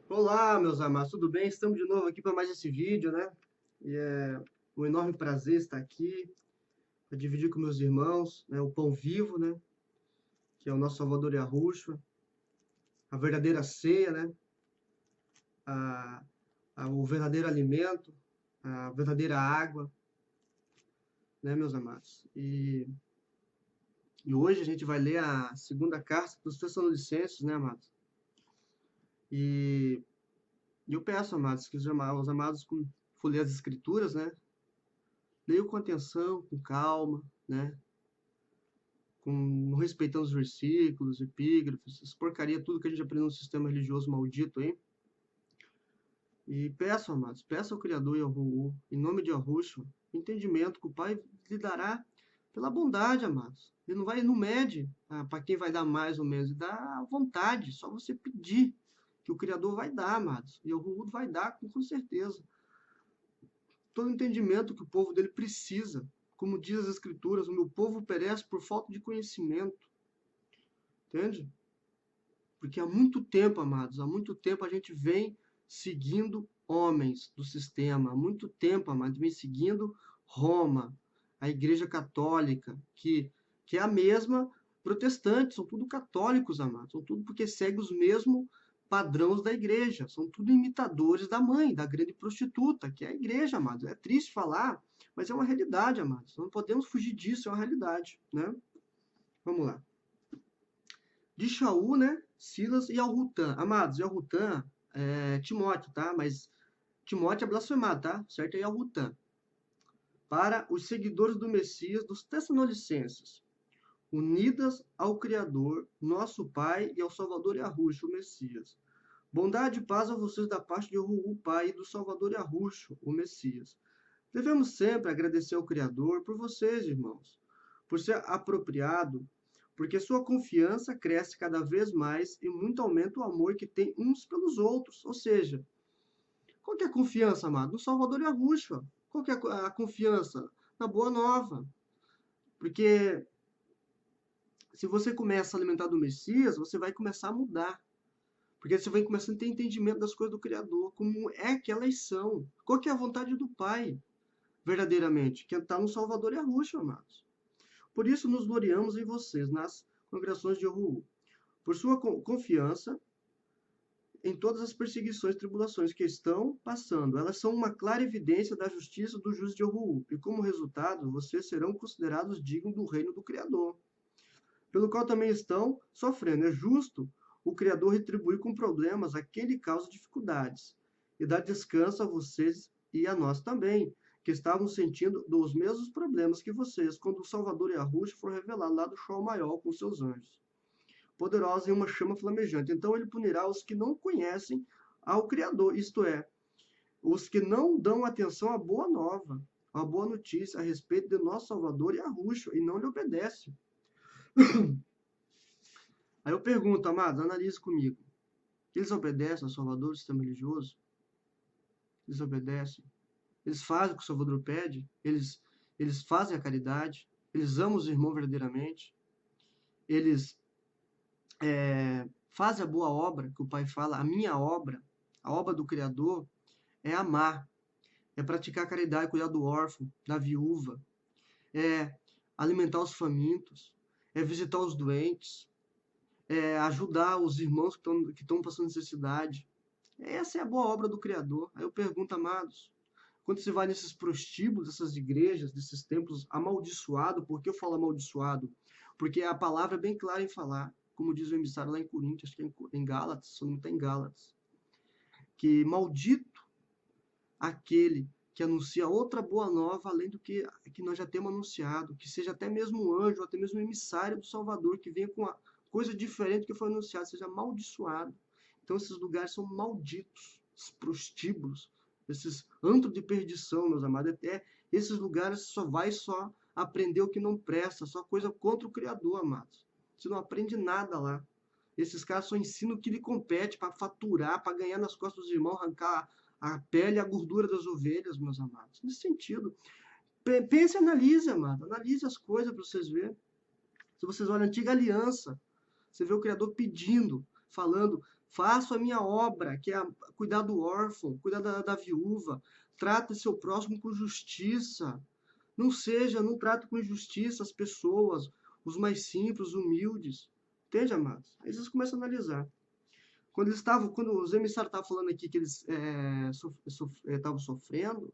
Olá, meus amados, tudo bem? Estamos de novo aqui para mais esse vídeo, né? E é um enorme prazer estar aqui para dividir com meus irmãos, né, o pão vivo, né? Que é o nosso Salvador Yahushua, a verdadeira ceia, né? A, o verdadeiro alimento, a verdadeira água, né, meus amados? E hoje a gente vai ler a segunda carta dos Tessalonicenses, né, amados? E, e eu peço, amados, que os amados for ler as Escrituras, né? Leiam com atenção, com calma, né? Respeitando os versículos, epígrafes, essas porcaria, tudo que a gente aprendeu no sistema religioso maldito aí. E peço, amados, peço ao Criador Yahuwah, em nome de Yahushua, entendimento que o Pai lhe dará pela bondade, amados. Ele não mede para quem vai dar mais ou menos, ele dá à vontade, só você pedir que o Criador vai dar, amados. E Yahuwah vai dar com certeza. Todo o entendimento que o povo dele precisa. Como diz as Escrituras, o meu povo perece por falta de conhecimento. Entende? Porque há muito tempo, amados, há muito tempo a gente vem seguindo homens do sistema, há muito tempo, amados, vem seguindo Roma, a Igreja Católica, que é a mesma protestante, são tudo católicos, amados, são tudo porque seguem os mesmos padrões da igreja, são tudo imitadores da mãe, da grande prostituta, que é a igreja, amados. É triste falar, mas é uma realidade, amados. Não podemos fugir disso, é uma realidade, né? Vamos lá. De Shaul, né? Silas e Al-Rutan. Amados, e Al-Rutan é Timóteo, tá? Mas Timóteo é blasfemado, tá? Certo? É Al-Rutan. Para os seguidores do Messias, dos Tessalonicenses, unidas ao Criador, nosso Pai, e ao Salvador Yahushua, o Messias. Bondade e paz a vocês da parte de Yahuwah, o Pai, e do Salvador Yahushua, o Messias. Devemos sempre agradecer ao Criador por vocês, irmãos, por ser apropriado, porque sua confiança cresce cada vez mais e muito aumenta o amor que tem uns pelos outros. Ou seja, qual que é a confiança, amado? No Salvador Yahushua. Qual que é a confiança? Na Boa Nova. Porque se você começa a alimentar do Messias, você vai começar a mudar. Porque você vai começando a ter entendimento das coisas do Criador, como é que elas são. Qual que é a vontade do Pai, verdadeiramente? Que está no Salvador Yahushua, amados. Por isso nos gloriamos em vocês, nas congregações de Yahuwah, por sua confiança em todas as perseguições e tribulações que estão passando. Elas são uma clara evidência da justiça do juiz de Yahuwah, e como resultado, vocês serão considerados dignos do reino do Criador, pelo qual também estão sofrendo. É justo o Criador retribuir com problemas a quem lhe causa dificuldades, e dar descanso a vocês e a nós também, que estavam sentindo dos mesmos problemas que vocês, quando o Salvador Yahushua for revelado lá do Shoal Maior com seus anjos, poderosa em uma chama flamejante. Então ele punirá os que não conhecem ao Criador, isto é, os que não dão atenção à boa nova, à boa notícia a respeito de nosso Salvador Yahushua, e não lhe obedecem. Aí eu pergunto, amados, analise comigo. Eles obedecem ao Salvador, o sistema religioso? Eles obedecem? Eles fazem o que o Salvador pede? Eles fazem a caridade? Eles amam os irmãos verdadeiramente? Eles fazem a boa obra, que o Pai fala, a minha obra, a obra do Criador, é amar, é praticar a caridade, cuidar do órfão, da viúva, é alimentar os famintos, é visitar os doentes, é ajudar os irmãos que estão passando necessidade. Essa é a boa obra do Criador. Aí eu pergunto, amados, quando você vai nesses prostíbulos, dessas igrejas, desses templos amaldiçoados, por que eu falo amaldiçoado? Porque a palavra é bem clara em falar, como diz o emissário lá em Coríntios, acho que é em Gálatas, se não está em Gálatas, que maldito aquele que anuncia outra boa nova, além do que nós já temos anunciado, que seja até mesmo um anjo, até mesmo um emissário do Salvador, que venha com uma coisa diferente do que foi anunciado, seja amaldiçoado. Então esses lugares são malditos, esses prostíbulos, esses antros de perdição, meus amados. Até esses lugares só aprender o que não presta, só coisa contra o Criador, amados. Você não aprende nada lá. Esses caras só ensinam o que lhe compete para faturar, para ganhar nas costas dos irmãos, arrancar a pele e a gordura das ovelhas, meus amados. Nesse sentido. Pense e analise, amado. Analise as coisas para vocês verem. Se vocês olham a antiga aliança, você vê o Criador pedindo, falando, Faça a minha obra, que é cuidar do órfão, cuidar da viúva. Trata seu próximo com justiça. Não trate com injustiça as pessoas, os mais simples, humildes. Entende, amados? Aí vocês começam a analisar. Quando os emissários estavam falando aqui que eles estavam sofrendo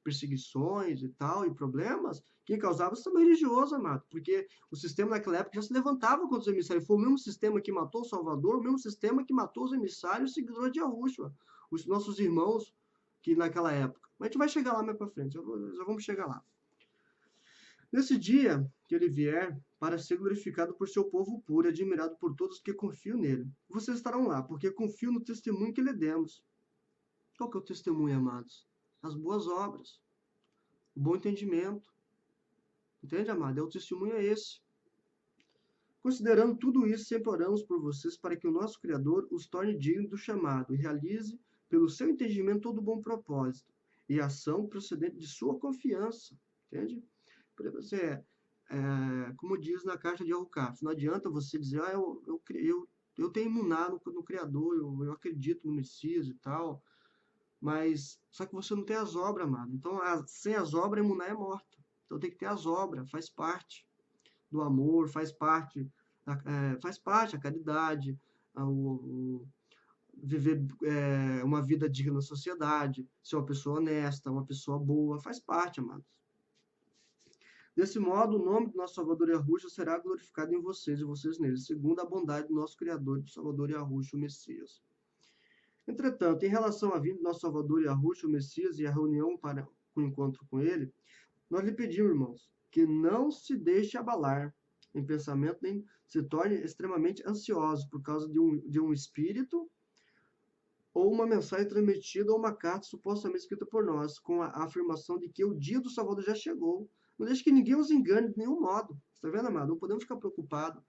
perseguições e tal, e problemas, quem causava o sistema religioso, amado, porque o sistema naquela época já se levantava contra os emissários. Foi o mesmo sistema que matou o Salvador, o mesmo sistema que matou os emissários e seguidores de Yahushua, os nossos irmãos que naquela época. Mas a gente vai chegar lá mais para frente, já vamos chegar lá. Nesse dia que ele vier, para ser glorificado por seu povo puro e admirado por todos que confiam nele. Vocês estarão lá, porque confio no testemunho que lhe demos. Qual que é o testemunho, amados? As boas obras, o bom entendimento. Entende, amado? O testemunho é esse. Considerando tudo isso, sempre oramos por vocês para que o nosso Criador os torne dignos do chamado e realize, pelo seu entendimento, todo bom propósito e ação procedente de sua confiança. Entende? Para você, como diz na carta de Al-Kaf, não adianta você dizer, eu tenho imunar no Criador, eu acredito no Messias e tal, mas só que você não tem as obras, amado. Então, sem as obras, a imunar é morta. Então tem que ter as obras, faz parte do amor, faz parte a caridade, viver uma vida digna na sociedade, ser uma pessoa honesta, uma pessoa boa, faz parte, amados. Desse modo, o nome do nosso Salvador Yahushua será glorificado em vocês e vocês neles, segundo a bondade do nosso Criador, do Salvador Yahushua, o Messias. Entretanto, em relação à vinda do nosso Salvador Yahushua, o Messias, e a reunião para o encontro com ele, nós lhe pedimos, irmãos, que não se deixe abalar em pensamento, nem se torne extremamente ansioso por causa de um espírito ou uma mensagem transmitida ou uma carta supostamente escrita por nós, com a afirmação de que o dia do Salvador já chegou. Não deixe que ninguém os engane de nenhum modo. Está vendo, amado? Não podemos ficar preocupados.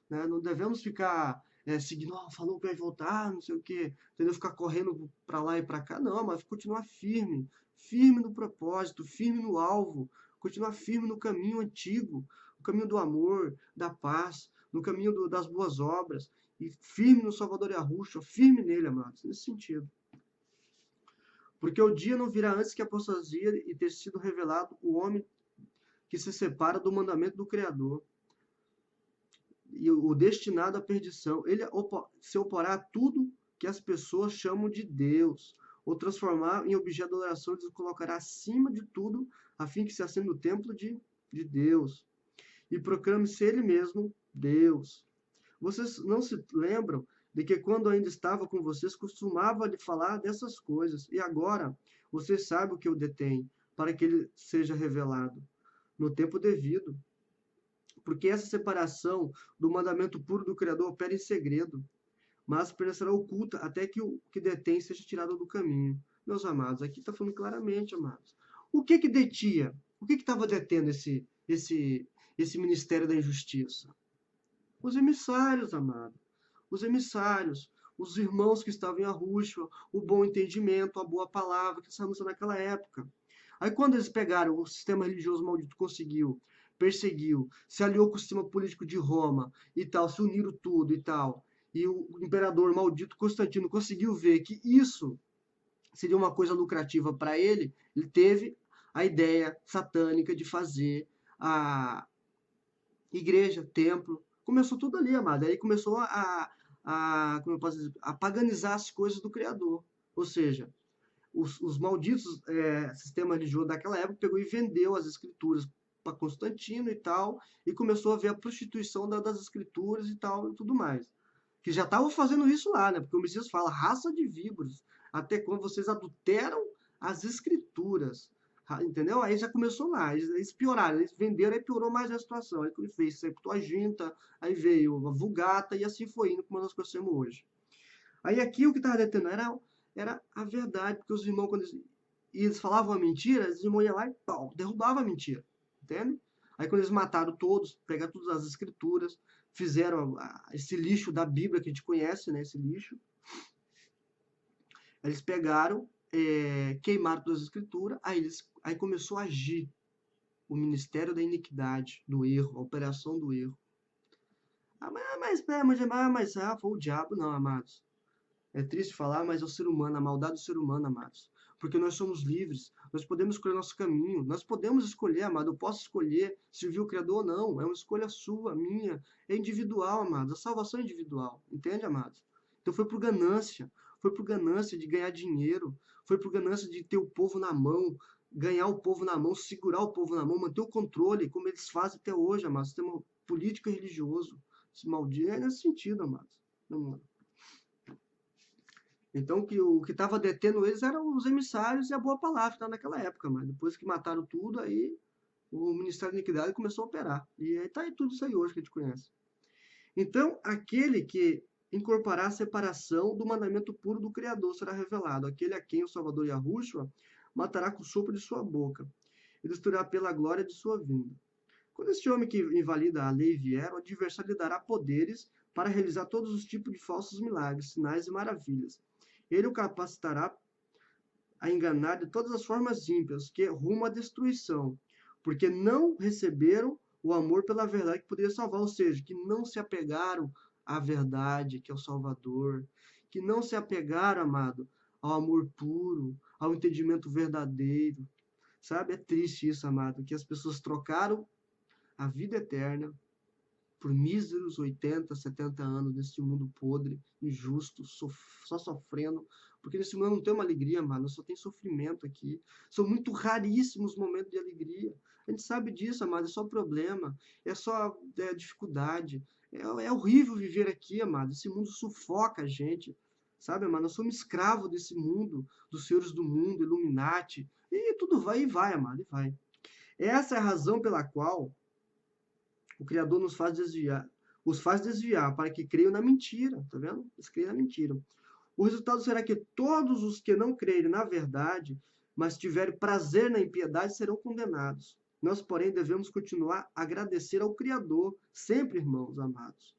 Né? Não devemos ficar seguindo, falou que vai voltar, não sei o quê. Entendeu? Ficar correndo para lá e para cá. Não, mas continuar firme. Firme no propósito, firme no alvo. Continuar firme no caminho antigo. No caminho do amor, da paz. No caminho das boas obras. E firme no Salvador Yahushua. Firme nele, amados. Nesse sentido. Porque o dia não virá antes que a apostasia e ter sido revelado o homem que se separa do mandamento do Criador e o destinado à perdição. Ele se oporá a tudo que as pessoas chamam de Deus, ou transformar em objeto de adoração, ele colocará acima de tudo, a fim que se acenda no templo de Deus, e proclame-se ele mesmo Deus. Vocês não se lembram de que quando ainda estava com vocês, costumava lhe falar dessas coisas, e agora vocês sabem o que o detém, para que ele seja revelado no tempo devido. Porque essa separação do mandamento puro do Criador opera em segredo, mas permanecerá oculta até que o que detém seja tirado do caminho. Meus amados, aqui está falando claramente, amados. O que detinha? O que estava detendo esse ministério da injustiça? Os emissários, amado. Os emissários, os irmãos que estavam em Yahushua, o bom entendimento, a boa palavra que estava naquela época. Aí quando eles pegaram, o sistema religioso maldito perseguiu, se aliou com o sistema político de Roma e tal, se uniram tudo e tal, e o imperador maldito Constantino conseguiu ver que isso seria uma coisa lucrativa para ele, ele teve a ideia satânica de fazer a igreja, templo, começou tudo ali, amado. Aí começou como eu posso dizer, a paganizar as coisas do Criador. Ou seja, os malditos sistema religioso daquela época pegou e vendeu as escrituras para Constantino e tal, e começou a ver a prostituição das escrituras e tal, e tudo mais. Que já estavam fazendo isso lá, né? Porque o Messias fala, raça de víboras, até quando vocês adulteram as escrituras. Entendeu? Aí já começou lá, eles pioraram, eles venderam e piorou mais a situação. Aí ele fez Septuaginta, aí veio a Vulgata, e assim foi indo, como nós conhecemos hoje. Aí aqui o que estava detendo era a verdade, porque os irmãos, quando eles falavam a mentira, os irmãos iam lá e pau, derrubavam a mentira, entende? Aí quando eles mataram todos, pegaram todas as escrituras, fizeram esse lixo da Bíblia que a gente conhece, né, esse lixo, eles pegaram, queimaram todas as escrituras, aí começou a agir o ministério da iniquidade, do erro, a operação do erro. Foi o diabo, não, amados. É triste falar, mas é o ser humano, a maldade do ser humano, amados. Porque nós somos livres, nós podemos escolher nosso caminho, nós podemos escolher, amado. Eu posso escolher servir o Criador ou não, é uma escolha sua, minha, é individual, amados. A salvação é individual, entende, amados? Então foi por ganância de ganhar dinheiro, foi por ganância de ter o povo na mão, ganhar o povo na mão, segurar o povo na mão, manter o controle, como eles fazem até hoje, amados. Sistema político e religioso, esse maldito é nesse sentido, amados. Não, então, o que estava detendo eles eram os emissários e a boa palavra, tá, naquela época, mas depois que mataram tudo, aí o Ministério da Iniquidade começou a operar. E aí tá aí tudo isso aí hoje que a gente conhece. Então, aquele que incorporar a separação do mandamento puro do Criador será revelado. Aquele a quem o Salvador Yahushua matará com o sopro de sua boca e destruirá pela glória de sua vinda. Quando este homem que invalida a lei vier, o adversário lhe dará poderes para realizar todos os tipos de falsos milagres, sinais e maravilhas. Ele o capacitará a enganar de todas as formas ímpias, que rumo à destruição, porque não receberam o amor pela verdade que poderia salvar, ou seja, que não se apegaram à verdade, que é o Salvador, que não se apegaram, amado, ao amor puro, ao entendimento verdadeiro. Sabe? É triste isso, amado, que as pessoas trocaram a vida eterna por míseros 80, 70 anos nesse mundo podre, injusto, só sofrendo. Porque nesse mundo não tem uma alegria, mano, só tem sofrimento aqui. São muito raríssimos os momentos de alegria. A gente sabe disso, amado, é só problema, é só dificuldade. É horrível viver aqui, amado. Esse mundo sufoca a gente. Sabe, amado? Nós somos escravos desse mundo, dos senhores do mundo, Illuminati. E tudo vai e vai, amado, e vai. Essa é a razão pela qual o Criador os faz desviar para que creiam na mentira, tá vendo? Eles creem na mentira. O resultado será que todos os que não crerem na verdade, mas tiverem prazer na impiedade, serão condenados. Nós, porém, devemos continuar a agradecer ao Criador, sempre, irmãos amados,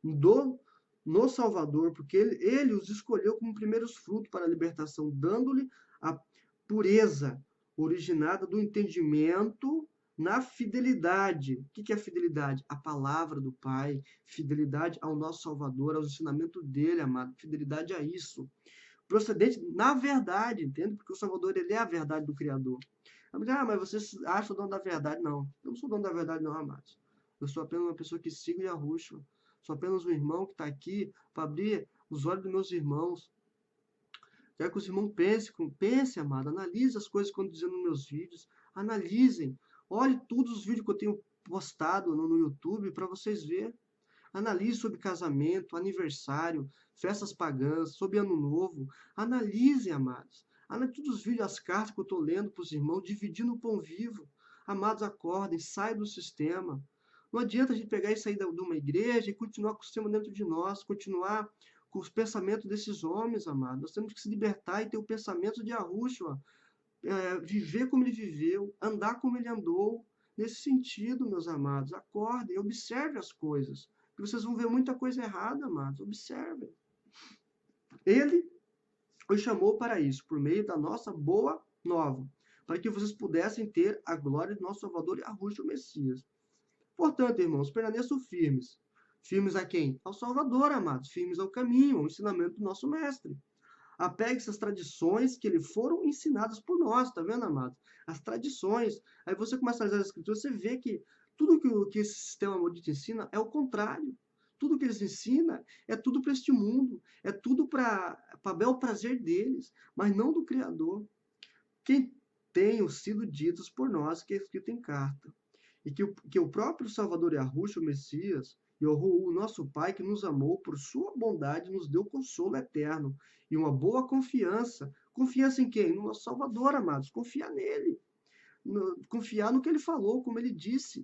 no Salvador, porque ele os escolheu como primeiros frutos para a libertação, dando-lhe a pureza originada do entendimento na fidelidade. O que é fidelidade? A palavra do Pai, fidelidade ao nosso Salvador, ao ensinamento dele, amado, fidelidade a isso. Procedente na verdade, entende? Porque o Salvador, ele é a verdade do Criador. Mas você acha o dono da verdade? Não, eu não sou dono da verdade não, amados. Eu sou apenas uma pessoa que sigo Yahushua. Sou apenas um irmão que está aqui para abrir os olhos dos meus irmãos. Quero que os irmãos pensem, amado, analise as coisas que eu estou dizendo nos meus vídeos, analisem, olhe todos os vídeos que eu tenho postado no YouTube para vocês verem. Analise sobre casamento, aniversário, festas pagãs, sobre ano novo. Analisem, amados. Analise todos os vídeos, as cartas que eu estou lendo para os irmãos, dividindo o pão vivo. Amados, acordem, saiam do sistema. Não adianta a gente pegar e sair de uma igreja e continuar com o sistema dentro de nós, continuar com os pensamentos desses homens, amados. Nós temos que se libertar e ter o pensamento de Yahushua, viver como ele viveu, andar como ele andou. Nesse sentido, meus amados, acordem, observem as coisas. Que vocês vão ver muita coisa errada, amados. Observem. Ele os chamou para isso, por meio da nossa boa nova, para que vocês pudessem ter a glória de nosso Salvador e Yahushua, o Messias. Portanto, irmãos, permaneçam firmes. Firmes a quem? Ao Salvador, amados. Firmes ao caminho, ao ensinamento do nosso Mestre. Apegue-se às tradições que lhe foram ensinadas por nós, tá vendo, amados? As tradições. Aí você começa a ler as escrituras, você vê que tudo que esse sistema maldito ensina é o contrário. Tudo que eles ensinam é tudo para este mundo, é tudo para bel prazer deles, mas não do Criador. Quem tenham sido ditos por nós, que é escrito em carta. E que o próprio Salvador Yahushua, o Messias, e o nosso Pai, que nos amou por sua bondade, nos deu consolo eterno e uma boa confiança. Confiança em quem? No nosso Salvador, amados. Confiar nele. Confiar no que ele falou, como ele disse.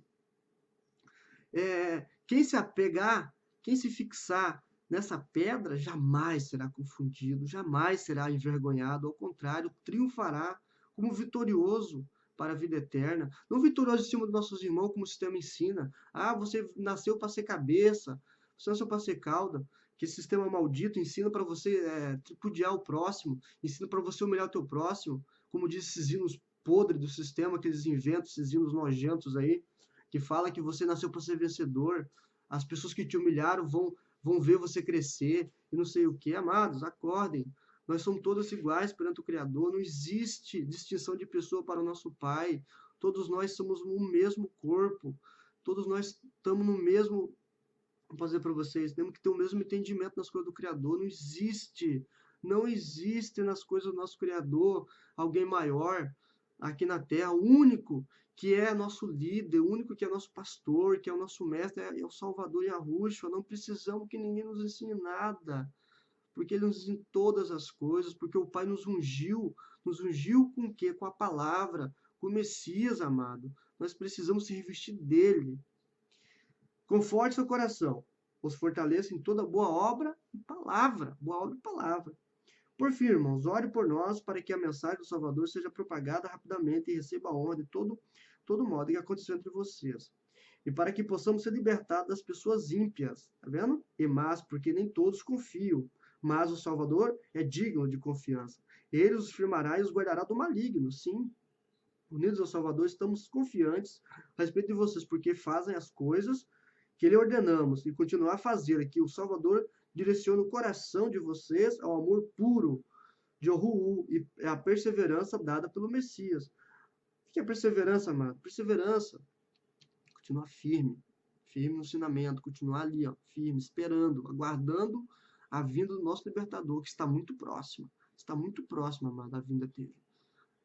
Quem se apegar, quem se fixar nessa pedra, jamais será confundido, jamais será envergonhado. Ao contrário, triunfará como vitorioso para a vida eterna. Não vitorioso em cima dos nossos irmãos, como o sistema ensina. Ah, você nasceu para ser cabeça, você nasceu para ser cauda. Que esse sistema maldito ensina para você tripudiar o próximo, ensina para você humilhar o teu próximo, como diz esses hinos podres do sistema que eles inventam, esses hinos nojentos aí, que fala que você nasceu para ser vencedor. As pessoas que te humilharam vão ver você crescer. e não sei o que. Amados, acordem. Nós somos todos iguais perante o Criador. Não existe distinção de pessoa para o nosso Pai. Todos nós somos um mesmo corpo. Todos nós estamos no mesmo. Vou dizer para vocês, temos que ter o mesmo entendimento nas coisas do Criador. Não existe. Não existe nas coisas do nosso Criador alguém maior aqui na Terra. O único que é nosso líder, o único que é nosso pastor, que é o nosso mestre, é o Salvador Yahushua. Não precisamos que ninguém nos ensine nada, porque ele nos ensina todas as coisas, porque o Pai nos ungiu com o quê? Com a palavra, com o Messias, amado. Nós precisamos se revestir dele. Conforte seu coração, os fortaleça em toda boa obra e palavra. Boa obra e palavra. Por fim, irmãos, ore por nós para que a mensagem do Salvador seja propagada rapidamente e receba a honra de todo modo que aconteceu entre vocês. E para que possamos ser libertados das pessoas ímpias, tá vendo? E más, porque nem todos confiam. Mas o Salvador é digno de confiança. Ele os firmará e os guardará do maligno, sim. Unidos ao Salvador, estamos confiantes a respeito de vocês, porque fazem as coisas que lhe ordenamos e continuar a fazer. Aqui o Salvador direciona o coração de vocês ao amor puro de Yahuwah e a perseverança dada pelo Messias. O que é perseverança, amado? Perseverança. Continuar firme. Firme no ensinamento. Continuar ali, ó, firme, esperando, aguardando a vinda do nosso libertador, que está muito próxima. Está muito próxima, amado, a vinda dele.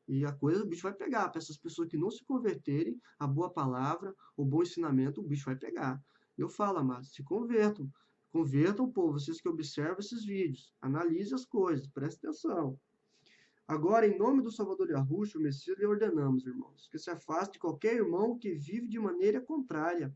E a coisa, o bicho vai pegar. Para essas pessoas que não se converterem, a boa palavra, o bom ensinamento, o bicho vai pegar. Eu falo, amados, se convertam. Convertam, povo, vocês que observam esses vídeos. Analise as coisas, preste atenção. Agora, em nome do Salvador Yahushua, o Messias, lhe ordenamos, irmãos, que se afaste de qualquer irmão que vive de maneira contrária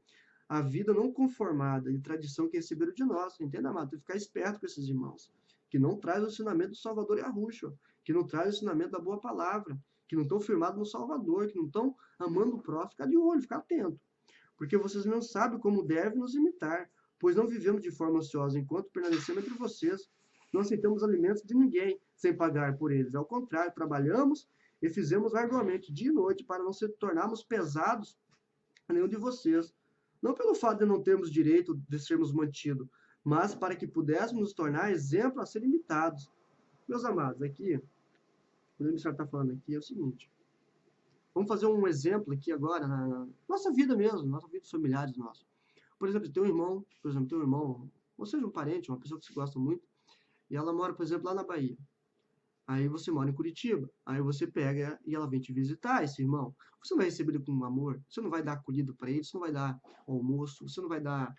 à vida não conformada e tradição que receberam de nós. Entenda, amado? Tem que ficar esperto com esses irmãos, que não traz o ensinamento do Salvador Yahushua, que não traz o ensinamento da boa palavra, que não estão firmados no Salvador, que não estão amando o próximo. Ficar de olho, ficar atento. Porque vocês não sabem como devem nos imitar, pois não vivemos de forma ociosa enquanto permanecemos entre vocês. Não aceitamos alimentos de ninguém sem pagar por eles. Ao contrário, trabalhamos e fizemos arduamente dia e noite para não se tornarmos pesados a nenhum de vocês. Não pelo fato de não termos direito de sermos mantidos, mas para que pudéssemos nos tornar exemplo a ser imitados. Meus amados, aqui, o que o senhor está falando aqui é o seguinte. Vamos fazer um exemplo aqui agora, na nossa vida mesmo, nossa vida de familiares nossos. Por exemplo, tem um irmão, ou seja, um parente, uma pessoa que você gosta muito, e ela mora, por exemplo, lá na Bahia. Aí você mora em Curitiba, aí você pega e ela vem te visitar, esse irmão. Você não vai receber ele com amor, você não vai dar acolhida para ele, você não vai dar almoço, você não vai dar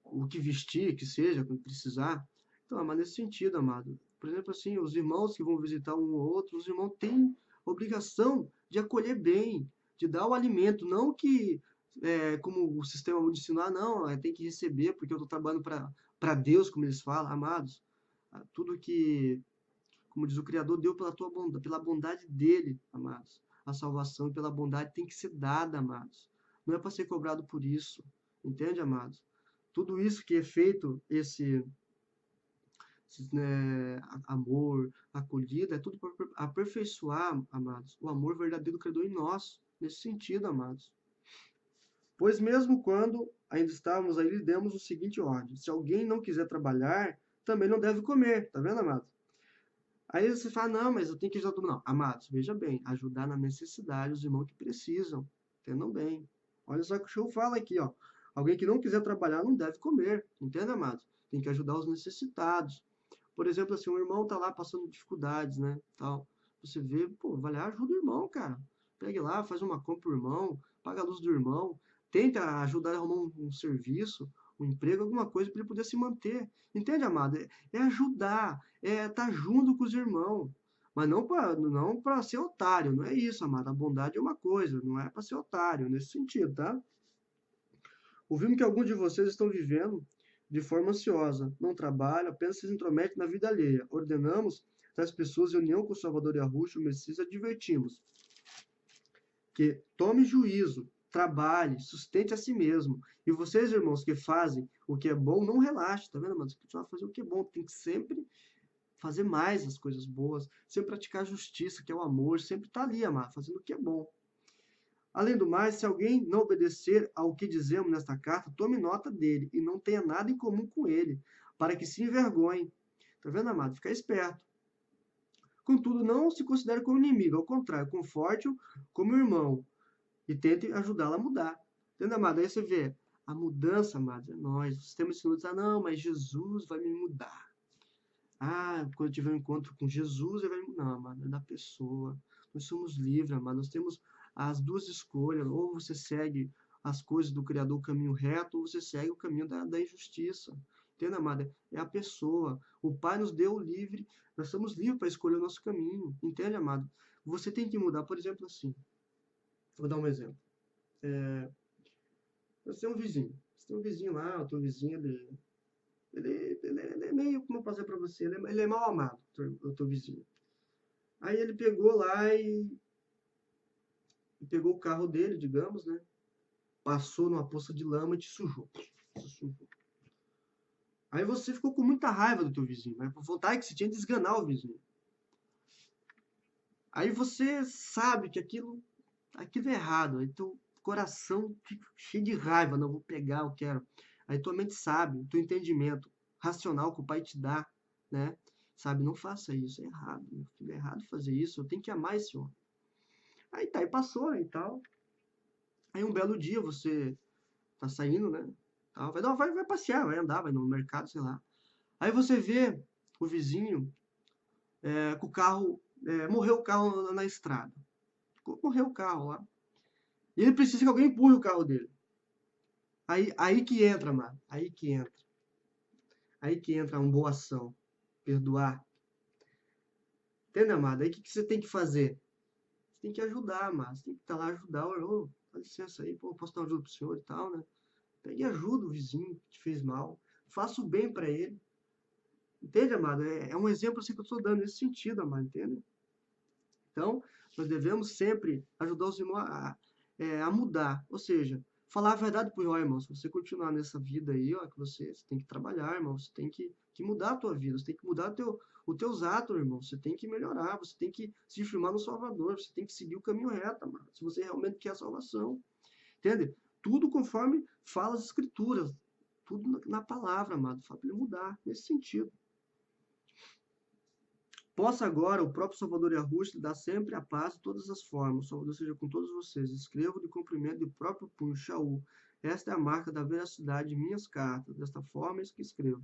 o que vestir, que seja, quando precisar. Então, mas nesse sentido, amado, por exemplo, assim, os irmãos que vão visitar um ou outro, os irmãos têm obrigação de acolher bem, de dar o alimento, não que, como o sistema mundo ensinar, não, tem que receber, porque eu estou trabalhando para Deus, como eles falam, amados. Tudo que, como diz o Criador, deu pela tua bondade, pela bondade dele, amados. A salvação e pela bondade tem que ser dada, amados. Não é para ser cobrado por isso, entende, amados? Tudo isso que é feito, esse amor, acolhida, é tudo para aperfeiçoar, amados, o amor verdadeiro do Criador em nós, nesse sentido, amados. Pois mesmo quando ainda estávamos aí, lhe demos o seguinte ordem: se alguém não quiser trabalhar, também não deve comer, tá vendo, amados? Aí você fala, não, mas eu tenho que ajudar todo mundo. Não, amados, veja bem, ajudar na necessidade os irmãos que precisam, entendam bem. Olha só que o show fala aqui, ó. Alguém que não quiser trabalhar não deve comer, entende, amados? Tem que ajudar os necessitados. Por exemplo, assim, um irmão tá lá passando dificuldades, né, tal. Você vê, pô, vai lá, ajuda o irmão, cara. Pegue lá, faz uma compra pro irmão, paga a luz do irmão, tenta ajudar a arrumar um serviço, um emprego, alguma coisa para ele poder se manter. Entende, amado? É ajudar, é estar junto com os irmãos. Mas não para ser otário, não é isso, amado. A bondade é uma coisa, não é para ser otário, nesse sentido, tá? Ouvimos que alguns de vocês estão vivendo de forma ansiosa, não trabalham, apenas se intrometem na vida alheia. Ordenamos tais pessoas em união com o Salvador Yahushua, o Messias, advertimos que tome juízo, trabalhe, sustente a si mesmo. E vocês, irmãos, que fazem o que é bom, não relaxem, tá vendo, mano? Você continuar a fazer o que é bom, tem que sempre fazer mais as coisas boas, sempre praticar a justiça, que é o amor, sempre estar ali, amado, fazendo o que é bom. Além do mais, se alguém não obedecer ao que dizemos nesta carta, tome nota dele e não tenha nada em comum com ele, para que se envergonhe. Tá vendo, amado? Fica esperto. Contudo, não se considere como inimigo, ao contrário, conforte-o como irmão e tente ajudá-lo a mudar. Entendeu, amado? Aí você vê, a mudança, amado, é nós. Os sistemas de saúde, não, mas Jesus vai me mudar. Ah, quando eu tiver um encontro com Jesus, ele vai me mudar. Não, amado, é da pessoa. Nós somos livres, amado. Nós temos as duas escolhas. Ou você segue as coisas do Criador, o caminho reto, ou você segue o caminho da injustiça. Entende, amada? É a pessoa. O Pai nos deu o livre. Nós somos livres para escolher o nosso caminho. Entende, amado? Você tem que mudar. Por exemplo, assim. Vou dar um exemplo. Você tem um vizinho. Você tem um vizinho lá, o teu vizinho, ele é meio, como eu passei para você, ele é mal amado, o teu vizinho. Aí ele pegou lá e pegou o carro dele, digamos, né? Passou numa poça de lama e te sujou. Sujou. Aí você ficou com muita raiva do teu vizinho, né? Por vontade que você tinha de esganar o vizinho. Aí você sabe que aquilo é errado. Aí teu coração fica cheio de raiva. Não, vou pegar, eu quero. Aí tua mente sabe, teu entendimento racional que o pai te dá, né? Sabe, não faça isso, é errado. Meu filho, é errado fazer isso. Eu tenho que amar esse homem. Aí tá, e passou e tal. Aí um belo dia você tá saindo, né? Tal, vai passear, vai andar, vai no mercado, sei lá. Aí você vê o vizinho com o carro, morreu o carro na estrada. Morreu o carro lá. E ele precisa que alguém empurre o carro dele. Aí que entra, mano. Aí que entra. Aí que entra uma boa ação. Perdoar. Entende, amado? Aí o que você tem que fazer? Você tem que ajudar, mano. Você tem que estar lá ajudar. Ô, dá licença aí, pô, posso dar uma ajuda pro senhor e tal, né? Pegue e ajuda o vizinho que te fez mal. Faça o bem para ele. Entende, amado? É um exemplo assim que eu estou dando nesse sentido, amado, entende? Então, nós devemos sempre ajudar os irmãos a mudar. Ou seja, falar a verdade para o irmão, irmão. Se você continuar nessa vida aí, ó, que você tem que trabalhar, irmão. Você tem que mudar a tua vida. Você tem que mudar os teus atos, irmão. Você tem que melhorar. Você tem que se firmar no Salvador. Você tem que seguir o caminho reto, amado. Se você realmente quer a salvação. Entende? Tudo conforme fala as Escrituras. Tudo na palavra, amado. Fala para ele mudar. Nesse sentido. Possa agora o próprio Salvador Yahushua dar sempre a paz de todas as formas. O Salvador seja com todos vocês. Escrevo de cumprimento do próprio punho, Shaul. Esta é a marca da veracidade de minhas cartas. Desta forma é isso que escrevo.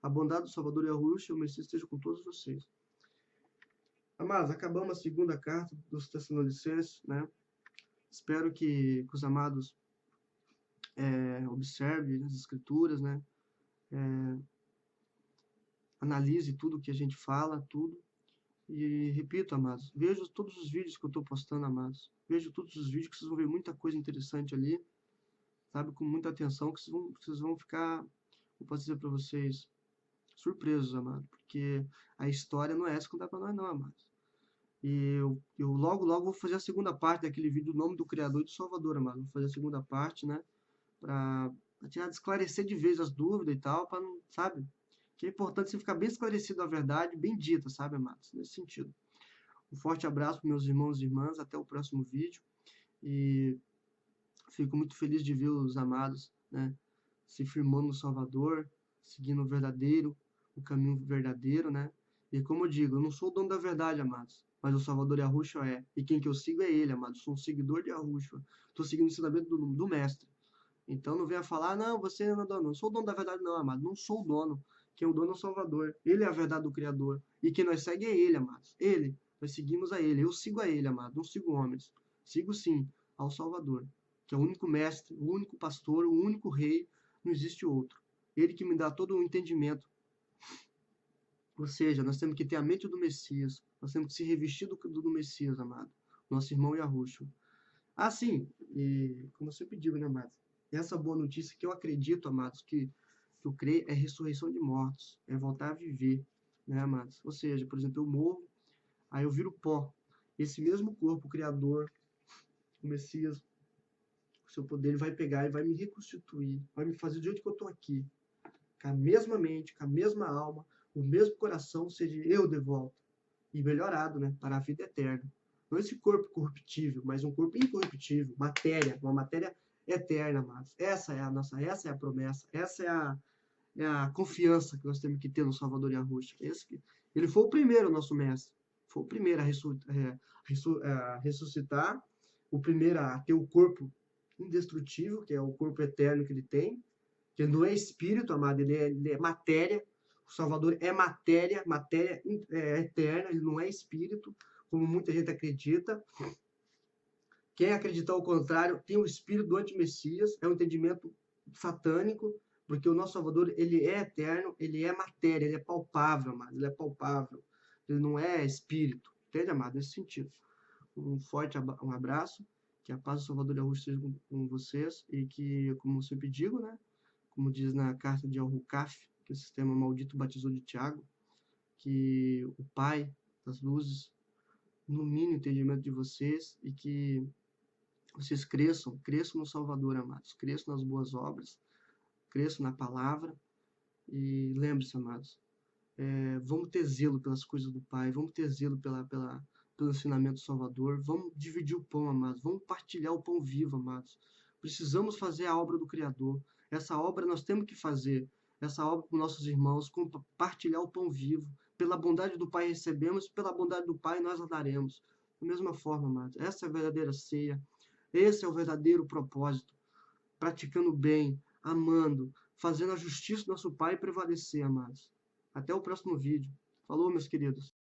A bondade do Salvador Yahushua, o Messias, esteja com todos vocês. Amados, acabamos a segunda carta dos Tessalonicenses, né? Espero que os amados observem as Escrituras, né? Analise tudo que a gente fala, tudo. E repito, amados, vejo todos os vídeos que eu estou postando, amados. Vejo todos os vídeos que vocês vão ver muita coisa interessante ali, sabe? Com muita atenção, que vocês vão ficar, eu posso dizer para vocês, surpresos, amados. Porque a história não é essa que dá para nós, não, amados. E eu logo, logo vou fazer a segunda parte daquele vídeo, o nome do Criador e do Salvador, amados. Vou fazer a segunda parte, né? Para esclarecer de vez as dúvidas e tal, para não, sabe? Que é importante você ficar bem esclarecido a verdade, bem dita, sabe, amados? Nesse sentido. Um forte abraço para meus irmãos e irmãs. Até o próximo vídeo. E fico muito feliz de ver os amados, né, se firmando no Salvador, seguindo o caminho verdadeiro, né? E como eu digo, eu não sou o dono da verdade, amados, mas o Salvador Yahushua é. E quem que eu sigo é ele, amados. Sou um seguidor de Yahushua. Estou seguindo o ensinamento do mestre. Então não venha falar, não, você não é dono. Não sou o dono da verdade, não, amado. Não sou o dono. Quem é o dono é o Salvador. Ele é a verdade do Criador. E quem nós segue é ele, amados. Ele. Nós seguimos a ele. Eu sigo a ele, amado. Não sigo homens. Sigo sim ao Salvador, que é o único mestre, o único pastor, o único rei. Não existe outro. Ele que me dá todo o entendimento. Ou seja, nós temos que ter a mente do Messias. Nós temos que se revestir do Messias, amado. Nosso irmão Yahushua. Ah, sim. E como eu sempre digo, né, amados? Essa boa notícia que eu acredito, amados, que eu creio é ressurreição de mortos, é voltar a viver, né, amados? Ou seja, por exemplo, eu morro, aí eu viro pó. Esse mesmo corpo, o Criador, o Messias, o seu poder, ele vai pegar e vai me reconstituir, vai me fazer do jeito que eu estou aqui, com a mesma mente, com a mesma alma, o mesmo coração, seja eu de volta, e melhorado, né, para a vida eterna. Não esse corpo corruptível, mas um corpo incorruptível, matéria, uma matéria eterna, amados. Essa é a promessa, essa é a confiança que nós temos que ter no Salvador Yahushua. Ele foi o primeiro, nosso mestre. Foi o primeiro a ressuscitar, o primeiro a ter o corpo indestrutível, que é o corpo eterno que ele tem, que ele não é espírito, amado, ele é matéria. O Salvador é matéria, matéria eterna, ele não é espírito, como muita gente acredita. Quem acreditar o contrário tem o espírito do antimessias, é um entendimento satânico, porque o nosso Salvador, ele é eterno, ele é matéria, ele é palpável, amado, ele é palpável. Ele não é espírito, entende, amado? Nesse sentido. Um forte um abraço, que a paz do Salvador Yahushua esteja com vocês e que, como eu sempre digo, né? Como diz na carta de Al-Hukaf, que o sistema maldito batizou de Tiago, que o Pai das luzes ilumine o entendimento de vocês e que vocês cresçam no Salvador, amados, cresçam nas boas obras, cresçam na palavra e lembre-se, amados, vamos ter zelo pelas coisas do Pai, vamos ter zelo pelo ensinamento do Salvador, vamos dividir o pão, amados, vamos partilhar o pão vivo, amados. Precisamos fazer a obra do Criador. Essa obra nós temos que fazer, essa obra com nossos irmãos, compartilhar o pão vivo. Pela bondade do Pai recebemos, pela bondade do Pai nós a daremos. Da mesma forma, amados, essa é a verdadeira ceia, esse é o verdadeiro propósito. Praticando bem, amando, fazendo a justiça do nosso Pai prevalecer, amados. Até o próximo vídeo. Falou, meus queridos.